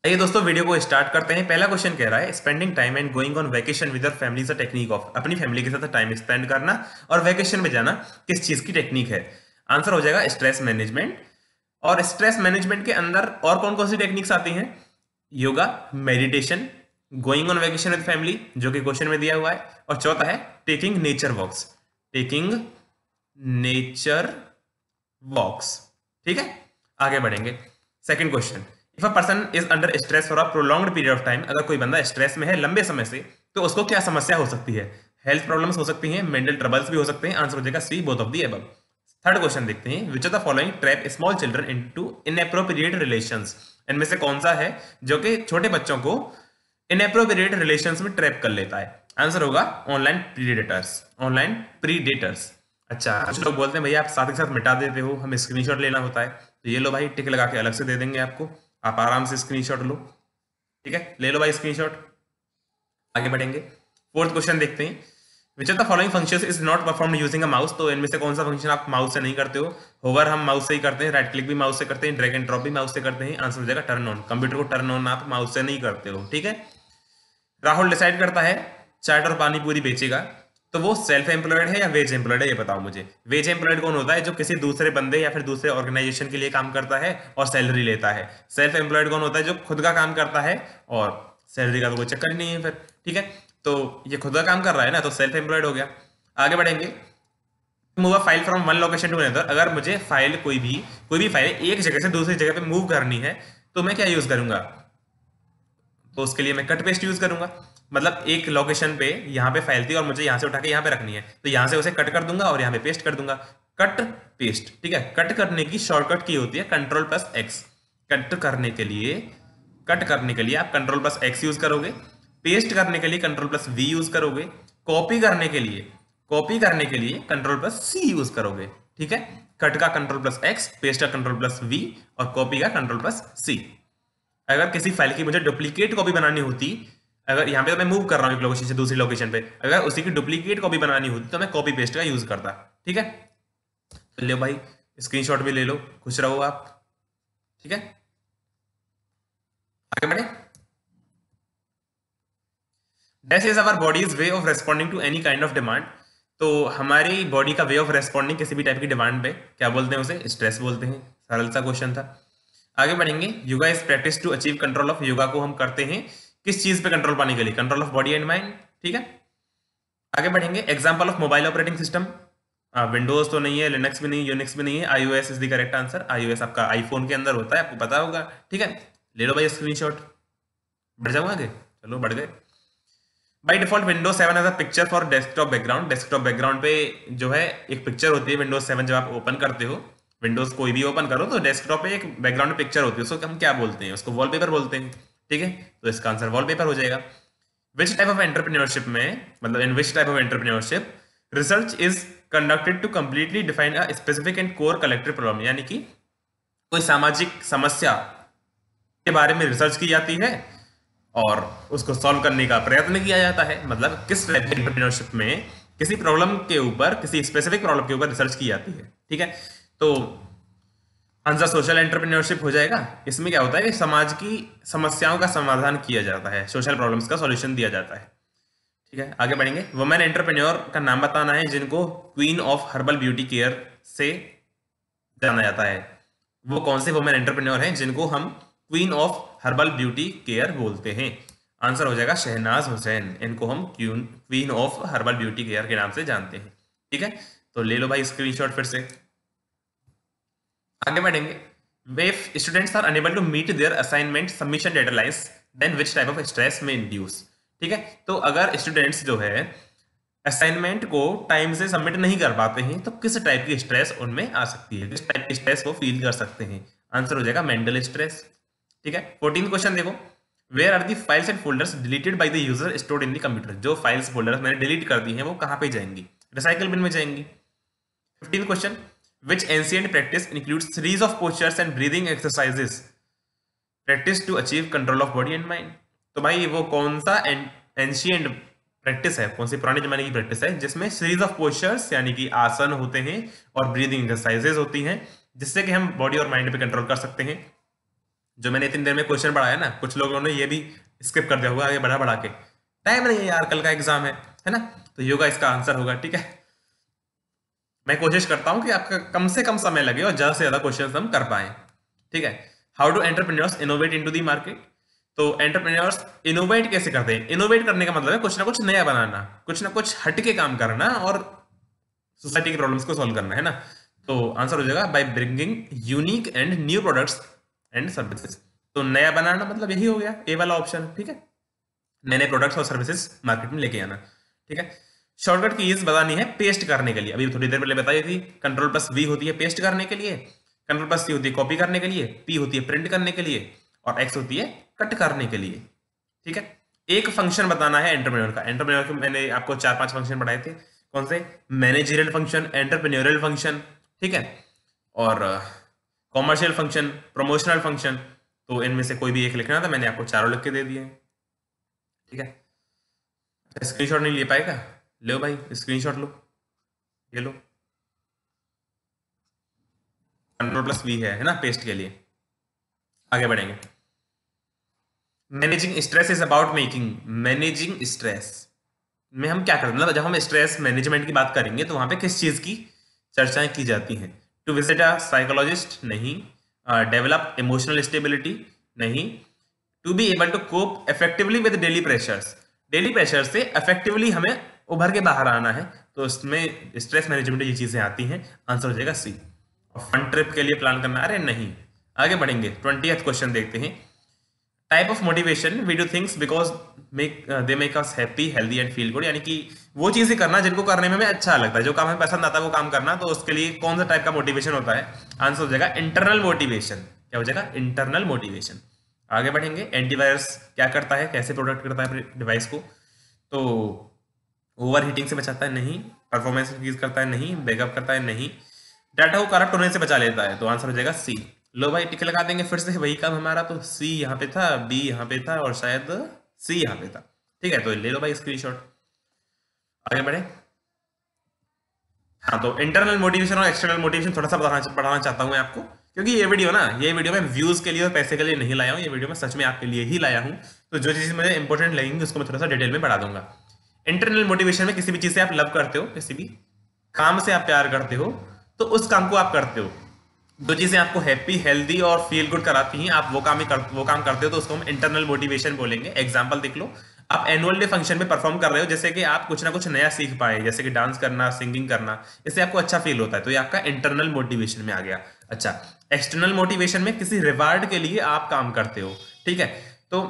आइए दोस्तों वीडियो को स्टार्ट करते हैं। पहला क्वेश्चन कह रहा है spending time and going on vacation with your family is a technique of. अपनी फैमिली के साथ टाइम स्पेंड करना और वैकेशन में जाना किस चीज की टेक्निक है? आंसर हो जाएगा स्ट्रेस मैनेजमेंट। और स्ट्रेस मैनेजमेंट के अंदर और कौन कौन सी टेक्निक्स आती हैं? Yoga, meditation, going on vacation with family जो कि क्वेश्चन में दिया हुआ है, और चौथा है taking nature walks. Taking nature walks. ठीक है, आगे बढ़ेंगे। Second question, if a person is under stress for a prolonged period of time, अगर कोई बंदा स्ट्रेस में है लंबे समय से तो उसको क्या समस्या हो सकती है? हेल्थ प्रॉब्लम्स हो सकती हैं, मेंटल ट्रबल्स भी हो सकते हैं। आंसर हो जाएगा C, both of the above. Third question देखते हैं, which of the following trap small children into inappropriate relations. इनमें से कौन सा है जो कि छोटे बच्चों को इनएप्रोप्रिएट रिलेशंस में ट्रैप कर लेता है? आंसर होगा ऑनलाइन प्रीडेटर्स। Online predators. अच्छा, कुछ लोग बोलते हैं भैया आप साथ के साथ मिटा देते हो, हमें स्क्रीनशॉट लेना होता है। तो ये लो भाई, टिक लगा के अलग से दे देंगे आपको, आप आराम से स्क्रीनशॉट लो। ठीक है, ले लो भाई स्क्रीनशॉट। आगे बढ़ेंगे, फोर्थ क्वेश्चन देखते हैं, which of the following functions is not performed using a mouse. तो इनमें से कौन सा फंक्शन आप माउस से नहीं करते हो? होवर हम माउस से ही करते हैं, राइट क्लिक भी माउस से करते हैं, ड्रैग एंड ड्रॉप भी माउस से करते हैं। आंसर हो जाएगा टर्न ऑन। कंप्यूटर को टर्न ऑन आप माउस से नहीं करते हो। ठीक है, राहुल डिसाइड करता है चाट और पानी पूरी बेचेगा, तो वो सेल्फ एम्प्लॉयड है या वेज एम्प्लॉयड है? ये बताओ मुझे। वेज एम्प्लॉयड कौन होता है? जो किसी दूसरे बंदे या फिर दूसरे ऑर्गेनाइजेशन के लिए काम करता है और सैलरी लेता है। सेल्फ एम्प्लॉयड कौन होता है? जो खुद का काम करता है और सैलरी का तो कोई चक्कर ही नहीं है फिर। ठीक है, तो ये खुद का काम कर रहा है ना, तो सेल्फ एम्प्लॉयड हो गया। आगे बढ़ेंगे, move a file from one location to another. अगर मुझे फाइल कोई भी फाइल एक जगह से दूसरी जगह पे मूव करनी है तो मैं क्या यूज करूंगा? तो उसके लिए मैं कट पेस्ट यूज करूंगा। मतलब एक लोकेशन पे यहाँ पे फाइल थी और मुझे यहाँ से उठा के यहाँ पे रखनी है, तो यहाँ से उसे कट कर दूंगा और यहाँ पे पेस्ट कर दूंगा। Cut paste. ठीक है, कट करने की शॉर्टकट की होती है कंट्रोल प्लस एक्स। कट करने के लिए आप कंट्रोल प्लस एक्स यूज करोगे। पेस्ट करने के लिए कंट्रोल प्लस वी यूज करोगे। कॉपी करने के लिए कंट्रोल प्लस सी यूज करोगे। ठीक है, कट का कंट्रोल प्लस एक्स, पेस्ट का कंट्रोल प्लस वी और कॉपी का कंट्रोल प्लस सी। अगर किसी फाइल की मुझे डुप्लीकेट कॉपी बनानी होती, अगर यहाँ पे तो मैं मूव कर रहा हूँ एक लोकेशन से दूसरी लोकेशन पे, अगर उसी की डुप्लीकेट कॉपी बनानी होती तो मैं कॉपी पेस्ट का यूज करता। ठीक है, तो ले भाई स्क्रीनशॉट भी ले लो, खुश रहो आप। ठीक है, आगे बढ़े। That is our body's way of responding to any kind of demand. तो हमारी बॉडी का वे ऑफ रेस्पॉन्डिंग किसी भी टाइप की डिमांड पे क्या बोलते हैं? उसे स्ट्रेस बोलते हैं। सरल सा क्वेश्चन था। आगे बढ़ेंगे, yoga is practice to achieve control of. Yoga को हम करते हैं किस चीज पे कंट्रोल पाने के लिए? Control of body and mind. ठीक है, आगे बढ़ेंगे, example of mobile operating system. Windows तो नहीं है, लिनक्स भी नहीं, यूनिक्स भी नहीं है, iOS is the correct answer. iOS आपका आईफोन के अंदर होता है, आपको पता होगा। ठीक है, ले लो भाई स्क्रीनशॉट। बढ़ जाऊंगा आगे, चलो बढ़ गए। By default Windows 7 as a picture for desktop background. Desktop background पे जो है एक पिक्चर होती है विंडोज 7 जब आप ओपन करते हो। विंडोज कोई भी ओपन करो तो डेस्कटॉप पे एक बैकग्राउंड पिक्चर होती है, उसको हम क्या बोलते हैं? उसको वॉलपेपर बोलते हैं। ठीक है, तो इसका आंसर वॉलपेपर हो जाएगा। विच टाइप ऑफ एंटरप्रेन्योरशिप में, मतलब in which type of entrepreneurship research is conducted to completely define a specific and core collective problem. यानी कि कोई सामाजिक समस्या के बारे में रिसर्च की जाती है और उसको सॉल्व करने का प्रयत्न किया जाता है। मतलब किस टाइप के एंटरप्रेन्योरशिप में किसी प्रॉब्लम के ऊपर, किसी स्पेसिफिक प्रॉब्लम के ऊपर रिसर्च की जाती है। ठीक है, तो आंसर सोशल एंटरप्रेन्योरशिप हो जाएगा। इसमें क्या होता है कि समाज की समस्याओं का समाधान किया जाता है, सोशल प्रॉब्लम्स का सॉल्यूशन दिया जाता है। ठीक है, आगे बढ़ेंगे, वुमेन एंटरप्रेन्योर का नाम बताना है जिनको queen of herbal beauty care से जाना जाता है। वो कौन से वुमेन एंटरप्रेन्योर हैं जिनको हम queen of herbal beauty care बोलते हैं? आंसर हो जाएगा शहनाज हुसैन। इनको हम queen of herbal beauty care के नाम से जानते हैं। ठीक है, तो ले लो भाई स्क्रीनशॉट फिर से। आगे बढ़ेंगे, if students are unable to meet their assignment submission deadlines then which type of stress may induce। ठीक है, तो अगर स्टूडेंट्स जो है असाइनमेंट को टाइम से सबमिट नहीं कर पाते हैं तो किस टाइप की स्ट्रेस उनमें आ सकती है? किस टाइप की स्ट्रेस वो फील कर सकते हैं? आंसर हो जाएगा मेंटल स्ट्रेस। ठीक है, 14 क्वेश्चन देखो, where are the files and folders deleted by the user stored in the computer. जो फाइल्स फोल्डर्स मैंने डिलीट कर दी हैं वो कहाँ पे जाएंगी? रिसाइकल बिन में जाएंगी। 15th question, which ancient practice includes series of postures and breathing exercises practice to achieve control of body and mind। तो भाई वो कौन सा एंशियंट प्रैक्टिस है, कौन सी पुराने जमाने की प्रैक्टिस है जिसमें सीरीज ऑफ पोस्चर्स यानी कि आसन होते हैं और ब्रीदिंग एक्सरसाइजेज होती हैं जिससे कि हम बॉडी और माइंड पे कंट्रोल कर सकते हैं? जो मैंने इतनी देर में क्वेश्चन पढ़ाया ना, कुछ लोगों ने ये भी स्किप कर दिया होगा आगे बढ़ा बढ़ा के, टाइम नहीं है यार, कल का एग्जाम है ना। तो योगा इसका आंसर होगा, ठीक है। मैं कोशिश करता हूं कि आपका कम से कम समय लगे और ज्यादा से ज्यादा क्वेश्चन हम कर पाए, ठीक है। How do entrepreneurs innovate into the market? तो एंटरप्रेन्योर्स इनोवेट कैसे करते हैं? इनोवेट करने का मतलब है कुछ ना कुछ नया बनाना, कुछ ना कुछ हटके काम करना और सोसाइटी की प्रॉब्लम्स को सॉल्व करना, है ना। तो आंसर हो जाएगा by bringing unique and new products and services. तो नया बनाना मतलब यही हो गया, ए वाला ऑप्शन, ठीक है। नए नए प्रोडक्ट्स और सर्विसेज मार्केट में लेके आना, ठीक है। शॉर्टकट कीज बतानी है पेस्ट करने के लिए, अभी थोड़ी देर पहले बताई थी। कंट्रोल प्लस वी होती है पेस्ट करने के लिए, कंट्रोल प्लस सी होती है कॉपी करने के लिए, पी होती है प्रिंट करने के लिए, और एक्स होती है कट करने के लिए, ठीक है। एक फंक्शन बताना है एंटरप्रेन्योर का। एंटरप्रेन्योर के मैंने आपको 4-5 फंक्शन पढ़ाए थे। कौन से? मैनेजरियल फंक्शन, एंटरप्रेन्योरियल फंक्शन, ठीक है, और कॉमर्शियल फंक्शन, प्रमोशनल फंक्शन। तो इनमें से कोई भी एक लिखना था, मैंने आपको चारों लिख के दे दिए, ठीक है। स्क्रीनशॉट नहीं ले पाएगा? लो भाई स्क्रीनशॉट लो, ये लो, कंट्रोल प्लस वी है ना पेस्ट के लिए। आगे बढ़ेंगे। Managing stress is about making, managing stress में हम क्या करते हैं, मतलब जब हम स्ट्रेस मैनेजमेंट की बात करेंगे तो वहां पे किस चीज की चर्चाएं की जाती हैं? To visit a psychologist? नहीं। Develop emotional stability? नहीं। To be able to cope effectively with daily pressures, daily pressure से इफेक्टिवली हमें उभर के बाहर आना है, तो इसमें स्ट्रेस मैनेजमेंट ये चीजें आती हैं। आंसर हो जाएगा सी। और फन ट्रिप के लिए प्लान करना? अरे नहीं। आगे बढ़ेंगे, 20th क्वेश्चन देखते हैं। Type of motivation we do things because they make us happy healthy and feel good, यानी कि वो चीजें करना जिनको करने में हमें अच्छा लगता है, जो काम हमें पसंद आता है वो काम करना। तो उसके लिए कौन सा टाइप का मोटिवेशन होता है? आंसर हो जाएगा इंटरनल मोटिवेशन। क्या हो जाएगा? Internal motivation. आगे बढ़ेंगे। एंटीवायरस क्या करता है, कैसे प्रोटेक्ट करता है अपने डिवाइस को? तो ओवर हीटिंग से बचाता है? नहीं। परफॉर्मेंस इंक्रीज करता है? नहीं। बैकअप करता है? नहीं। डाटा को करप्ट होने से बचा लेता है? तो आंसर हो जाएगा सी। लो भाई टिक लगा देंगे फिर से, वही काम हमारा। तो सी यहाँ पे था, बी यहाँ पे था, और शायद सी यहाँ पे था, ठीक है। तो ले लो भाई स्क्रीनशॉट। आगे बढ़े। हाँ, तो इंटरनल मोटिवेशन और एक्सटर्नल मोटिवेशन थोड़ा सा पढ़ाना चाहता हूँ मैं आपको, क्योंकि ये वीडियो मैं व्यूज के लिए और पैसे के लिए नहीं लाया हूँ, ये वीडियो मैं सच में आपके लिए ही लाया हूँ। तो जो चीज़ मुझे इंपॉर्टेंट लगेंगी उसको मैं थोड़ा सा डिटेल में बढ़ा दूंगा। इंटरनल मोटिवेशन में किसी भी चीज़ से आप लव करते हो, किसी भी काम से आप प्यार करते हो, तो उस काम को आप करते हो। जो चीजें आपको हैप्पी हेल्दी और फील गुड कराती हैं, आप वो काम करते हो, तो उसको हम इंटरनल मोटिवेशन बोलेंगे। एग्जांपल देख लो, आप एनुअल डे फंक्शन में परफॉर्म कर रहे हो, जैसे कि आप कुछ ना कुछ नया सीख पाए, जैसे कि डांस करना, सिंगिंग करना, इससे आपको अच्छा फील होता है, तो ये आपका इंटरनल मोटिवेशन में आ गया। अच्छा, एक्सटर्नल मोटिवेशन में किसी रिवार्ड के लिए आप काम करते हो, ठीक है। तो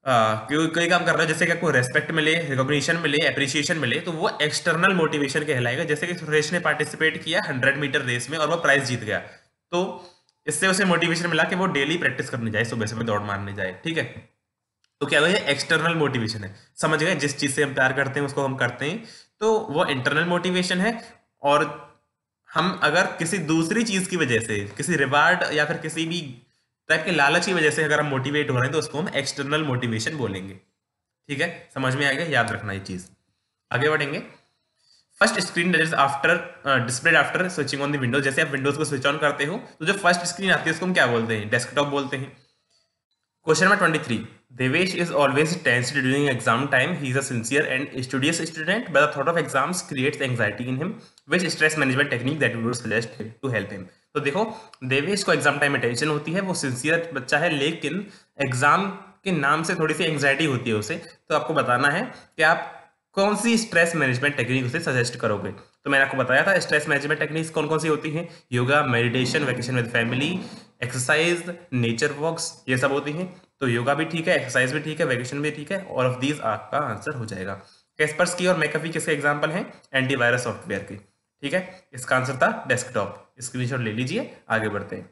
कोई काम कर रहा है, जैसे कि आपको रेस्पेक्ट मिले, रिकॉग्निशन मिले, एप्रिसिएशन मिले, तो वो एक्सटर्नल मोटिवेशन कहलाएगा। जैसे कि सुरेश ने पार्टिसिपेट किया 100 मीटर रेस में और वो प्राइज जीत गया, तो इससे उसे मोटिवेशन मिला कि वो डेली प्रैक्टिस करने जाए, सुबह सुबह दौड़ मारने जाए, ठीक है। तो क्या हुआ, ये एक्सटर्नल मोटिवेशन है। समझ गए? जिस चीज से हम प्यार करते हैं उसको हम करते हैं, तो वो इंटरनल मोटिवेशन है। और हम अगर किसी दूसरी चीज की वजह से, किसी रिवार्ड या फिर किसी भी टाइप के लालच की वजह से अगर हम मोटिवेट हो रहे हैं, तो उसको हम एक्सटर्नल मोटिवेशन बोलेंगे, ठीक है। समझ में आ गया? याद रखना ये चीज। आगे बढ़ेंगे। First screen that is after displayed after switching on the Windows, जैसे आप विंडोज को स्विच ऑन करते हो तो जो फर्स्ट स्क्रीन आती है उसको हम क्या बोलते हैं? डेस्कटॉप बोलते हैं। Question number 23। Devesh is always tensed during exam time, he is a sincere and studious student, but the thought of exams creates anxiety in him, which stress management technique that you would suggest to help him? तो देखो, देवेश को exam time में tension होती है, वो sincere बच्चा है, लेकिन एग्जाम के नाम से थोड़ी सी एंजाइटी होती है उसे। तो आपको बताना है कि आप कौन सी स्ट्रेस मैनेजमेंट टेक्निक उसे सजेस्ट करोगे। तो मैंने आपको बताया था स्ट्रेस मैनेजमेंट टेक्निक्स कौन कौन सी होती हैं। Yoga, meditation, vacation with family, exercise, nature walks, ये सब होती हैं। तो योगा भी ठीक है, एक्सरसाइज भी ठीक है, वेकेशन भी ठीक है, ऑल ऑफ दीज आपका आंसर हो जाएगा। कैस्पर्सकी और मैकेफी किसके एग्जाम्पल हैं? एंटीवायरस सॉफ्टवेयर के, ठीक है। इसका आंसर था डेस्कटॉप। स्क्रीनशॉट ले लीजिए, आगे बढ़ते हैं।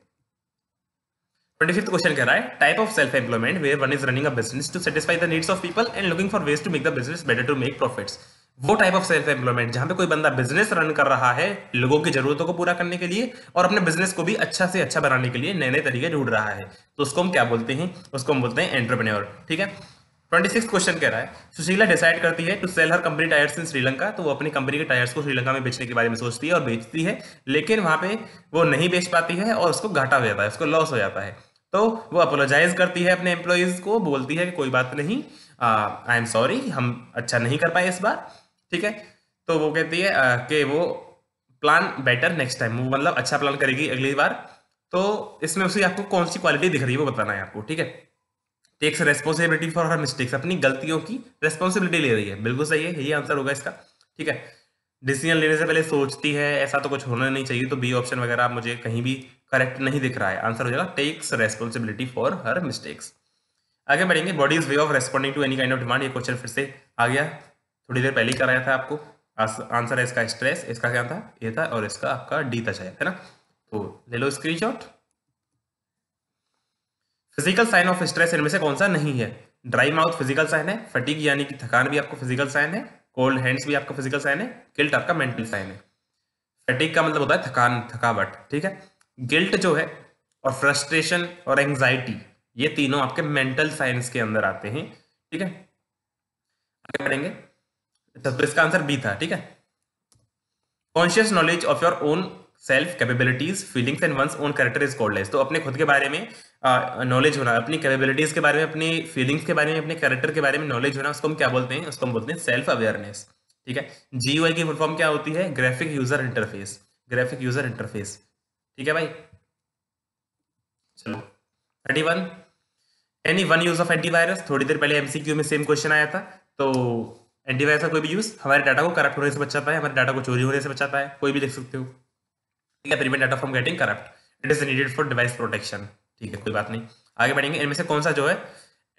25th क्वेश्चन कह रहा है, type of self employment where one is running a business to satisfy the needs of people and looking for ways to make the business better to make profits. वो type of self employment जहां पे कोई बंदा business run कर रहा है लोगों की जरूरतों को पूरा करने के लिए और अपने बिजनेस को भी अच्छा से अच्छा बनाने के लिए नए नए तरीके ढूंढ रहा है, तो उसको हम क्या बोलते हैं? उसको हम बोलते हैं एंटरप्रेन्योर, ठीक है। 26 क्वेश्चन कह रहा है, सुशीला डिसाइड करती है to sell her company tyres in Sri Lanka, तो वो अपनी कंपनी के टायर्स को श्रीलंका में बेचने के बारे में सोचती है और बेचती है, लेकिन वहां पे वो नहीं बेच पाती है और उसको घाटा हो जाता है, उसको लॉस हो जाता है। तो वो अपोलोजाइज करती है अपने एम्प्लॉयज को, बोलती है कि कोई बात नहीं, आई एम सॉरी, हम अच्छा नहीं कर पाए इस बार, ठीक है। तो वो कहती है कि वो प्लान बेटर नेक्स्ट टाइम, वो मतलब अच्छा प्लान करेगी अगली बार। तो इसमें उसे आपको कौन सी क्वालिटी दिख रही है वो बताना है आपको, ठीक है। Takes responsibility for her mistakes, अपनी गलतियों की रेस्पॉन्सिबिलिटी ले रही है, बिल्कुल सही है, यही आंसर होगा इसका, ठीक है। डिसीजन लेने से पहले सोचती है, ऐसा तो कुछ होना नहीं चाहिए, तो बी ऑप्शन वगैरह मुझे कहीं भी करेक्ट नहीं दिख रहा है, आंसर हो जाएगा takes responsibility for her mistakes. आगे बढ़ेंगे, body's way of responding to any kind of demand, ये क्वेश्चन फिर से आ गया, थोड़ी देर पहले ही कराया था आपको। आंसर है इसका स्ट्रेस, इसका क्या था, ये था, और इसका आपका डी था शायद, है ना। तो ले लो screenshot. Physical sign of stress इनमें से कौन सा नहीं है? ड्राई माउथ फिजिकल साइन है, फटीग यानी कि थकान भी आपको फिजिकल साइन है, कोल्ड हैंड्स भी आपका फिजिकल साइन है, गिल्ट आपका मेंटल साइन है। फटीग का मतलब होता है थकान, थकावट, ठीक है। गिल्ट जो है और फ्रस्ट्रेशन और एंग्जाइटी, ये तीनों आपके मेंटल साइंस के अंदर आते हैं, ठीक है। आगे बढ़ेंगे, तो इसका आंसर बी था, ठीक है। Conscious knowledge of your own self capabilities feelings and one's own character is called as, तो अपने खुद के बारे में नॉलेज होना, अपनी कैपेबिलिटीज के बारे में, अपनी फीलिंग्स के बारे में, अपने कैरेक्टर के बारे में नॉलेज होना, उसको हम क्या बोलते हैं? उसको हम बोलते हैं सेल्फ अवेयरनेस, ठीक है। जीयूआई की फुल फॉर्म क्या होती है? Graphic user interface, graphic user interface, ठीक है भाई। चलो 31, any one use of antivirus, थोड़ी देर पहले एमसीक्यू में सेम क्वेश्चन आया था। तो एंटीवायरस का कोई भी यूज हमारे डाटा को करप्ट होने से बचाता है, हमारे डाटा को चोरी होने से बचाता है, कोई भी लिख सकते हो, ठीक है। Prevent data from getting corrupt, it is needed for device protection, ठीक है, कोई बात नहीं। आगे बढ़ेंगे, इनमें से कौन सा जो है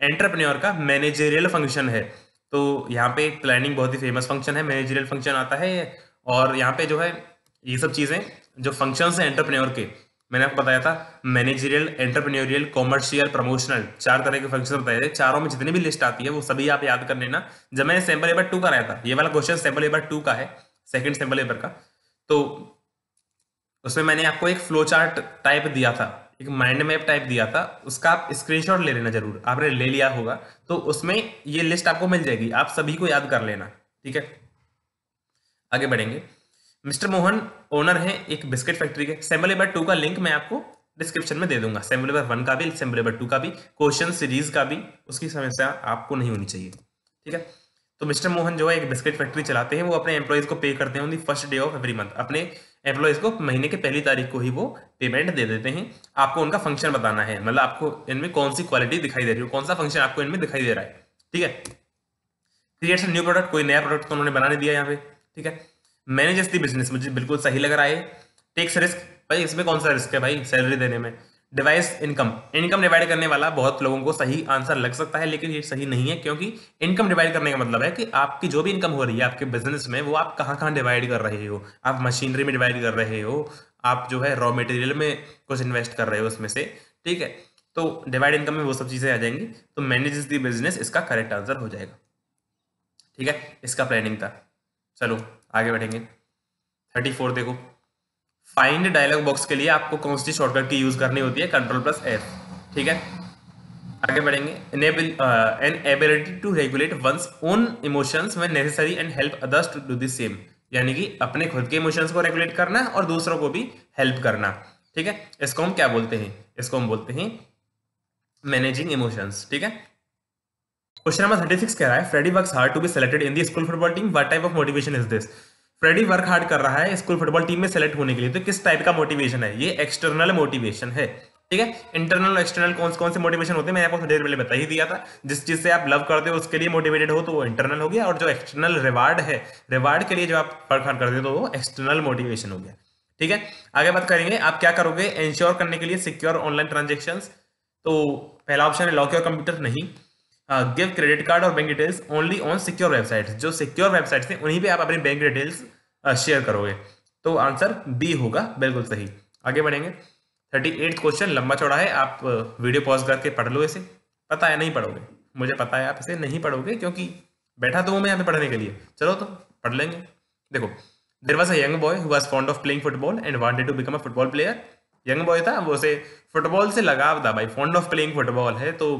एंटरप्रेन्योर का मैनेजरियल फंक्शन है? तो यहाँ पे प्लानिंग बहुत ही फेमस फंक्शन है, मैनेजरियल फंक्शन आता है। और यहाँ पे जो है ये सब चीजें जो फंक्शंस हैं एंटरप्रेन्योर के, मैंने आपको बताया था मैनेजरियल, एंटरप्रेन्योरियल, कॉमर्शियल, प्रमोशनल, 4 तरह के फंक्शन बताए थे। चारों में जितनी भी लिस्ट आती है वो सभी आप याद कर लेना। जब मैंने सैंपल पेपर 2 कराया था, ये वाला क्वेश्चन सैंपल पेपर 2 का है, सेकंड सैंपल पेपर का, तो उसमें मैंने आपको एक फ्लो चार्ट टाइप दिया था, एक माइंड मैप टाइप दिया था, उसका आप स्क्रीनशॉट ले लेना जरूर, आपने ले लिया होगा तो उसमें ये लिस्ट आपको मिल जाएगी, आप सभी को याद कर लेना, ठीक है। आगे बढ़ेंगे, मिस्टर मोहन ओनर है एक बिस्किट फैक्ट्री के। सैंपल पेपर 2 का लिंक मैं आपको डिस्क्रिप्शन में दे दूंगा, सैंपल पेपर 1 का भी, सैंपल पेपर 2 का भी, क्वेश्चन सीरीज का भी, उसकी समस्या आपको नहीं होनी चाहिए, ठीक है। तो मिस्टर मोहन जो है एक बिस्किट फैक्ट्री चलाते हैं, वो अपने एम्प्लॉयज को पे करते हैं on the first day of every month, अपने एम्प्लॉयज को महीने के पहली तारीख को ही वो पेमेंट दे देते हैं। आपको उनका फंक्शन बताना है, मतलब आपको इनमें कौन सी क्वालिटी दिखाई दे रही है, कौन सा फंक्शन आपको इनमें दिखाई दे रहा है, ठीक है। क्रिएट्स न्यू प्रोडक्ट, कोई नया प्रोडक्ट तो उन्होंने बनाने दिया यहाँ पे, ठीक है। मैनेजेस दी बिजनेस, मुझे बिल्कुल सही लग रहा है। टेक्स रिस्क, भाई इसमें कौन सा रिस्क है भाई, सैलरी देने में। डिवाइस इनकम, इनकम डिवाइड करने वाला बहुत लोगों को सही आंसर लग सकता है, लेकिन ये सही नहीं है, क्योंकि इनकम डिवाइड करने का मतलब है कि आपकी जो भी इनकम हो रही है आपके बिजनेस में, वो आप कहाँ कहाँ डिवाइड कर रहे हो। आप मशीनरी में डिवाइड कर रहे हो, आप जो है रॉ मटेरियल में कुछ इन्वेस्ट कर रहे हो उसमें से, ठीक है। तो डिवाइड इनकम में वो सब चीजें आ जाएंगी, तो मैनेजेस दी बिजनेस इसका करेक्ट आंसर हो जाएगा, ठीक है। इसका प्लानिंग था। चलो आगे बढ़ेंगे, 34 देखो, फाइंड डायलॉग बॉक्स के लिए आपको कौन सी शॉर्टकट की यूज करनी होती है? Ctrl+F, ठीक है। आगे बढ़ेंगे, enable an ability to regulate one's own emotions when necessary and help others to do the same, यानी कि अपने खुद के इमोशंस को रेगुलेट करना और दूसरों को भी हेल्प करना, ठीक है। इसको हम क्या बोलते हैं? इसको हम बोलते हैं मैनेजिंग इमोशंस, ठीक है। क्वेश्चन नंबर 36 कह रहा है, Freddie works hard to be selected in the school football team, what type of motivation is this? Freddie work hard कर रहा है स्कूल फुटबॉल टीम में सेलेक्ट होने के लिए, तो किस टाइप का मोटिवेशन है? ये एक्सटर्नल मोटिवेशन है, ठीक है। इंटरनल और एक्सटर्नल कौन कौन से मोटिवेशन होते हैं मैंने आपको थोड़ी देर पहले बता ही दिया था। जिस चीज से आप लव करते हो उसके लिए मोटिवेटेड हो तो वो इंटरनल हो गया, और जो एक्सटर्नल रिवार्ड है, रिवार्ड के लिए जो आप वर्क हार्ड करते हो तो वो एक्सटर्नल मोटिवेशन हो गया, ठीक है। आगे बात करेंगे, आप क्या करोगे इंश्योर करने के लिए सिक्योर ऑनलाइन ट्रांजेक्शन? तो पहला ऑप्शन है लॉक योर कंप्यूटर, नहीं। गिव क्रेडिट कार्ड और bank details only on secure website, जो सिक्योर वेबसाइट है उन्हीं पे आप अपनी बैंक डिटेल्स शेयर करोगे, तो आंसर बी होगा, बिल्कुल सही। आगे बढ़ेंगे, 38 क्वेश्चन लंबा चौड़ा है, आप वीडियो पॉज करके पढ़ लो इसे। पता है नहीं पढ़ोगे, मुझे पता है आप इसे नहीं पढ़ोगे, क्योंकि बैठा तो हूं मैं यहाँ पे पढ़ने के लिए, चलो तो पढ़ लेंगे। देखो, there was a young boy who was fond of playing football and wanted to become a football player. Young boy था, वो उसे फुटबॉल से लगाव था भाई, फॉन्ड ऑफ प्लेइंग फुटबॉल है तो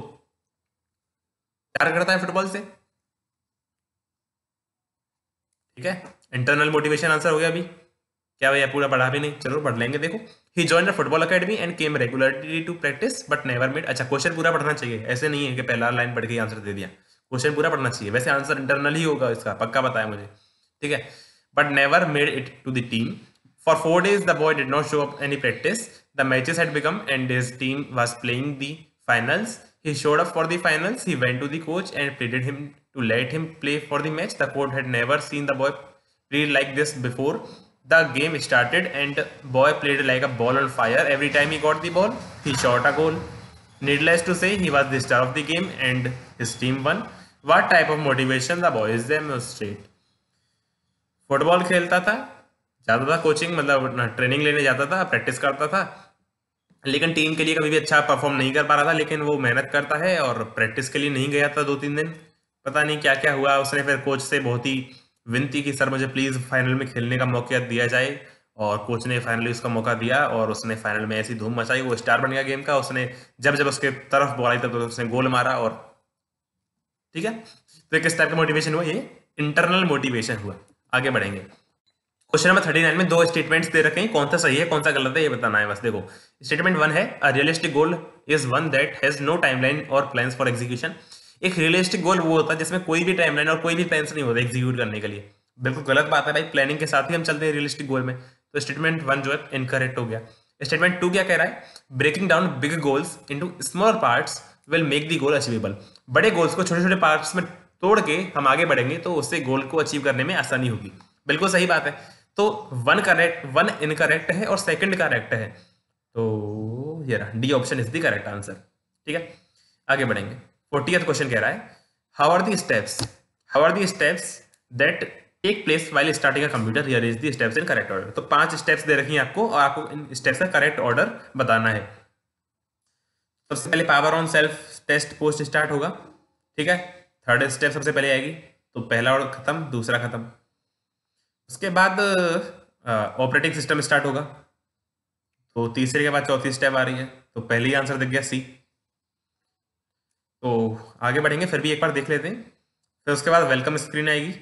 प्यार करता है फुटबॉल से, ठीक है। इंटरनल मोटिवेशन आंसर हो गया अभी, क्या भैया पूरा पढ़ा भी नहीं, चलो पढ़ लेंगे। देखो, he join the football academy and came regularly to practice but never made. अच्छा, क्वेश्चन पूरा पढ़ना चाहिए, ऐसे नहीं है कि पहला लाइन पढ़ के आंसर दे दिया, क्वेश्चन पूरा पढ़ना चाहिए। वैसे आंसर इंटरनल ही होगा इसका, पक्का बताया मुझे, ठीक है। But never made it to the team. For 4 days the boy did not show up any practice. The matches had become and his team was playing the finals. He showed up for the finals. He went to the coach and pleaded him to let him play for the match. The coach had never seen the boy play like this before. The game started and boy played like a ball on fire. Every time he got the ball, he shot a goal. Needless to say, he was the star of the game and his team won. What type of motivation the boys demonstrate? Football खेलता था, जाता था coaching, मतलब training लेने जाता था, practice करता था, लेकिन टीम के लिए कभी भी अच्छा परफॉर्म नहीं कर पा रहा था। लेकिन वो मेहनत करता है और प्रैक्टिस के लिए नहीं गया था 2-3 दिन। पता नहीं क्या क्या हुआ, उसने फिर कोच से बहुत ही विनती की, सर मुझे प्लीज़ फाइनल में खेलने का मौका दिया जाए, और कोच ने फाइनली उसका मौका दिया और उसने फाइनल में ऐसी धूम मचाई, वो स्टार बन गया गेम का। उसने जब जब उसके तरफ बॉल आई तब तो उसने गोल मारा, और ठीक है। तो किस टाइप का मोटिवेशन हुआ? ये इंटरनल मोटिवेशन हुआ। आगे बढ़ेंगे। क्वेश्चन नंबर 39 में 2 स्टेटमेंट्स दे रखे हैं, कौन सा सही है कौन सा गलत है ये बताना है बस। देखो, स्टेटमेंट 1 है a realistic goal is one that has no timeline और प्लान्स फॉर एग्जीक्यूशन। एक रियलिस्टिक गोल वो होता है जिसमें कोई भी टाइमलाइन और कोई भी प्लान्स नहीं होता एग्जीक्यूट करने के लिए। बिल्कुल गलत बात है भाई, प्लानिंग के साथ ही हम चलते हैं रियलिस्टिक गोल में। तो स्टेटमेंट 1 जो है इनकरेक्ट हो गया। स्टेटमेंट 2 क्या कह रहा है? Breaking down big goals into small parts will make the goal achievable. बड़े गोल्स को छोटे छोटे पार्ट्स में तोड़ के हम आगे बढ़ेंगे तो उससे गोल को अचीव करने में आसानी होगी। बिल्कुल सही बात है। तो 1 करेक्ट, 1 इनकरेक्ट है और सेकंड करेक्ट है, तो ये रहा D option is the correct answer, ठीक है। आगे बढ़ेंगे। 40th क्वेश्चन कह रहा है how are the steps that take place while starting a computer, here is the steps in correct order. तो 5 स्टेप्स दे रखी हैं आपको और आपको इन स्टेप्स का करेक्ट ऑर्डर बताना है। सबसे पहले power on self test POST start होगा, ठीक है। थर्ड स्टेप सबसे पहले आएगी, तो पहला और खत्म, दूसरा खत्म। उसके बाद ऑपरेटिंग सिस्टम स्टार्ट होगा, तो तीसरे के बाद चौथी स्टेप आ रही है, तो पहले ही आंसर दिख गया सी। तो आगे बढ़ेंगे, फिर भी एक बार देख लेते हैं। फिर उसके बाद वेलकम स्क्रीन आएगी,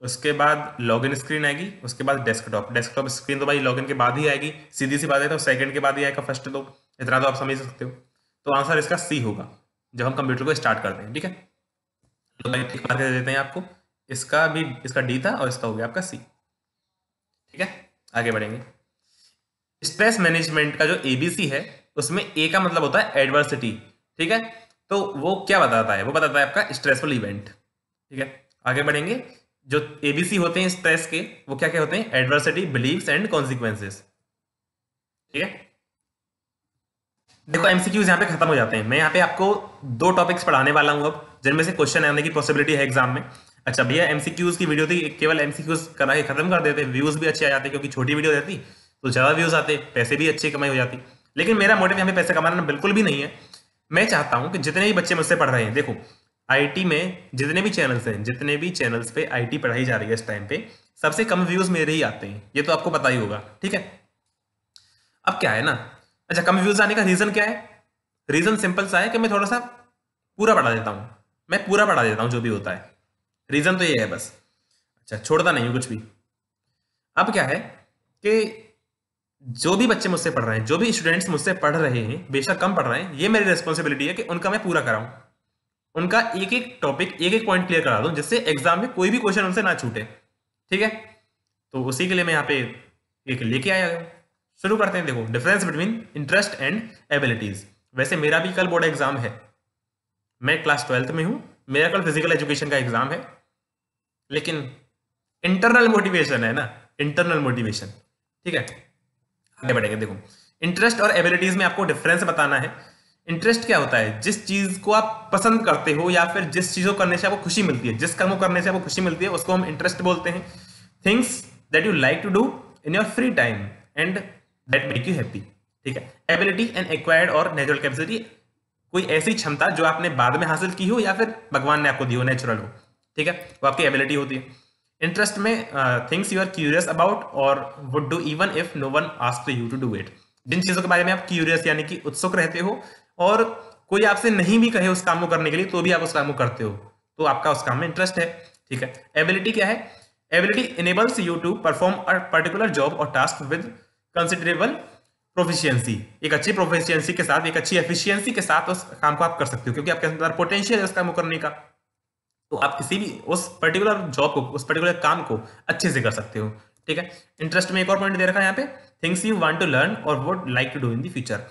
उसके बाद लॉगिन स्क्रीन आएगी, उसके बाद डेस्कटॉप स्क्रीन तो भाई लॉगिन के बाद ही आएगी, सीधी सी बात है। तो सेकंड के बाद ही आएगा फर्स्ट, तो इतना तो आप समझ सकते हो। तो आंसर इसका सी होगा जब हम कंप्यूटर को स्टार्ट करते हैं, ठीक है। तो भाई ठीक मार्क दे देते हैं आपको, इसका भी, इसका डी था और इसका हो गया आपका सी, ठीक है। आगे बढ़ेंगे। स्ट्रेस मैनेजमेंट का जो एबीसी है उसमें ए का मतलब होता है एडवर्सिटी, ठीक है। तो वो क्या बताता है? वो बताता है आपका स्ट्रेसफुल इवेंट, ठीक है। आगे बढ़ेंगे। जो एबीसी होते हैं स्ट्रेस के, वो क्या क्या होते हैं? एडवर्सिटी, बिलीव्स एंड कॉन्सिक्वेंसेस, ठीक है। देखो एमसीक्यूज यहाँ पे खत्म हो जाते हैं। मैं यहाँ पे आपको 2 टॉपिक्स पढ़ाने वाला हूँ अब, जिनमें से क्वेश्चन आने की पॉसिबिलिटी है एग्जाम में। अच्छा भैया, एमसीक्यूज की वीडियो थी, केवल एमसीक्यूज करा के खत्म कर देते, व्यूज भी अच्छे आ जाते, क्योंकि छोटी वीडियो रहती तो ज्यादा व्यूज आते, पैसे भी अच्छी कमाई हो जाती। लेकिन मेरा मोटिव यहाँ पे पैसे कमाना बिल्कुल भी नहीं है। मैं चाहता हूँ कि जितने भी बच्चे मुझसे पढ़ रहे हैं, देखो आईटी में जितने भी चैनल्स हैं, जितने भी चैनल्स पे आईटी पढ़ाई जा रही है इस टाइम पे, सबसे कम व्यूज मेरे ही आते हैं, ये तो आपको पता ही होगा, ठीक है। अब क्या है ना, अच्छा कम व्यूज आने का रीजन क्या है? रीजन सिंपल सा है कि मैं थोड़ा सा पूरा पढ़ा देता हूँ, मैं पूरा पढ़ा देता हूँ जो भी होता है। रीजन तो ये है बस। अच्छा, छोड़ता नहीं हूँ कुछ भी। अब क्या है कि जो भी बच्चे मुझसे पढ़ रहे हैं, जो भी स्टूडेंट्स मुझसे पढ़ रहे हैं, बेशक कम पढ़ रहे हैं, ये मेरी रिस्पॉन्सिबिलिटी है कि उनका मैं पूरा कराऊं, उनका एक एक टॉपिक, एक एक पॉइंट क्लियर करा दूं, जिससे एग्जाम में कोई भी क्वेश्चन उनसे ना छूटे, ठीक है। तो उसी के लिए मैं यहाँ पे एक लेके आया हूं। शुरू करते हैं। देखो, difference between interest and abilities. वैसे मेरा भी कल बोर्ड एग्जाम है, मैं क्लास 12th में हूं, मेरा कल फिजिकल एजुकेशन का एग्जाम है, लेकिन इंटरनल मोटिवेशन है ना, इंटरनल मोटिवेशन, ठीक है। आगे बढ़ेंगे। देखो, इंटरेस्ट और एबिलिटीज में आपको डिफरेंस बताना है। इंटरेस्ट क्या होता है? जिस चीज को आप पसंद करते हो या फिर जिस चीज को करने से आपको खुशी मिलती है, जिस काम को करने से आपको खुशी मिलती है, उसको हम इंटरेस्ट बोलते हैं। Things that you like to do in your free time and that make you happy, ठीक है। एबिलिटी एंड एक्वायर्ड और नेचुरल कैपेसिटी, कोई ऐसी क्षमता जो आपने बाद में हासिल की हो या फिर भगवान ने आपको दी हो, नेचुरल हो, ठीक है, वो आपकी एबिलिटी होती है। इंटरेस्ट में things you are curious about और would do even if no one asked you to do it. जिन चीजों के बारे में आप क्यूरियस यानी कि उत्सुक रहते हो और कोई आपसे नहीं भी कहे उस काम को करने के लिए, तो भी आप उस काम को करते हो, तो आपका उस काम में इंटरेस्ट है, ठीक है। एबिलिटी क्या है? Ability enables you to perform a particular job और टास्क विद कंसिडरेबल प्रोफिशिएंसी, एक अच्छी प्रोफिशिएंसी के साथ, एक अच्छी एफिशिएंसी के साथ उस काम को आप कर सकते हो, क्योंकि आपके अंदर पोटेंशियल है उस काम को करने का। तो आप किसी भी उस पर्टिकुलर जॉब को, उस पर्टिकुलर काम को अच्छे से कर सकते हो। ठीक है। इंटरेस्ट में एक और पॉइंट दे रखा है यहाँ पे, things you want to learn और would like to do in the future.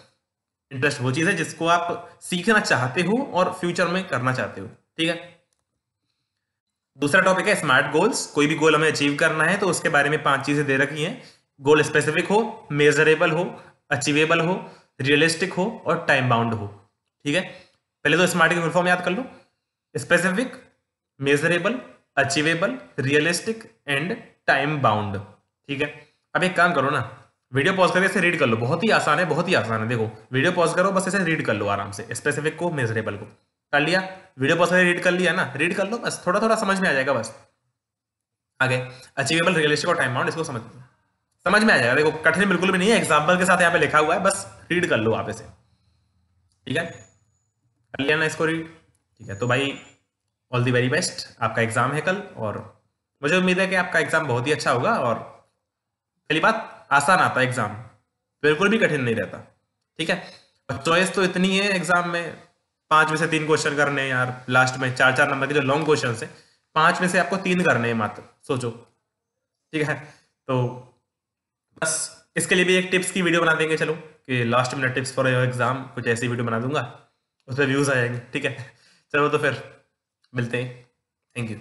Interest वो चीज है जिसको आप सीखना चाहते हो और फ्यूचर में करना चाहते हो। ठीक है। दूसरा टॉपिक है स्मार्ट गोल्स। कोई भी गोल हमें अचीव करना है तो उसके बारे में 5 चीजें दे रखी हैं। गोल स्पेसिफिक हो, मेजरेबल हो, अचीवेबल हो, रियलिस्टिक हो और टाइम बाउंड हो। ठीक है। पहले तो स्मार्ट की फुल फॉर्म याद कर लो, specific, measurable, achievable, realistic and time bound. ठीक है। अब एक काम करो ना, वीडियो पॉज करके इसे रीड कर लो, बहुत ही आसान है, बहुत ही आसान है। देखो वीडियो पॉज करो, बस इसे रीड कर लो आराम से, स्पेसिफिक को, मेजरेबल को कर लिया, वीडियो पॉज करके रीड कर लिया ना, रीड कर लो बस, थोड़ा थोड़ा समझ में आ जाएगा बस। आगे अचीवेबल, रियलिस्टिक और टाइम बाउंड, इसको समझ में आ जाएगा। देखो कठिन बिल्कुल भी नहीं है, एग्जाम्पल के साथ यहाँ पे लिखा हुआ है, बस रीड कर लो आप इसे। ठीक है, कर लिया ना इसको रीड। ठीक है, तो भाई ऑल दी वेरी बेस्ट, आपका एग्जाम है कल, और मुझे उम्मीद है कि आपका एग्जाम बहुत ही अच्छा होगा। और पहली बात, आसान आता है एग्जाम, बिल्कुल भी कठिन नहीं रहता। ठीक है, और चॉइस तो इतनी है एग्जाम में, 5 में से 3 क्वेश्चन करने हैं यार, लास्ट में 4-4 नंबर के जो लॉन्ग क्वेश्चन है, 5 में से आपको 3 करने हैं मात्र, सोचो। ठीक है, तो बस इसके लिए भी एक टिप्स की वीडियो बना देंगे, चलो, कि last minute tips for your exam, कुछ ऐसी वीडियो बना दूंगा, उस पर व्यूज आ जाएंगे। ठीक है, चलो तो फिर मिलते हैं, थैंक यू।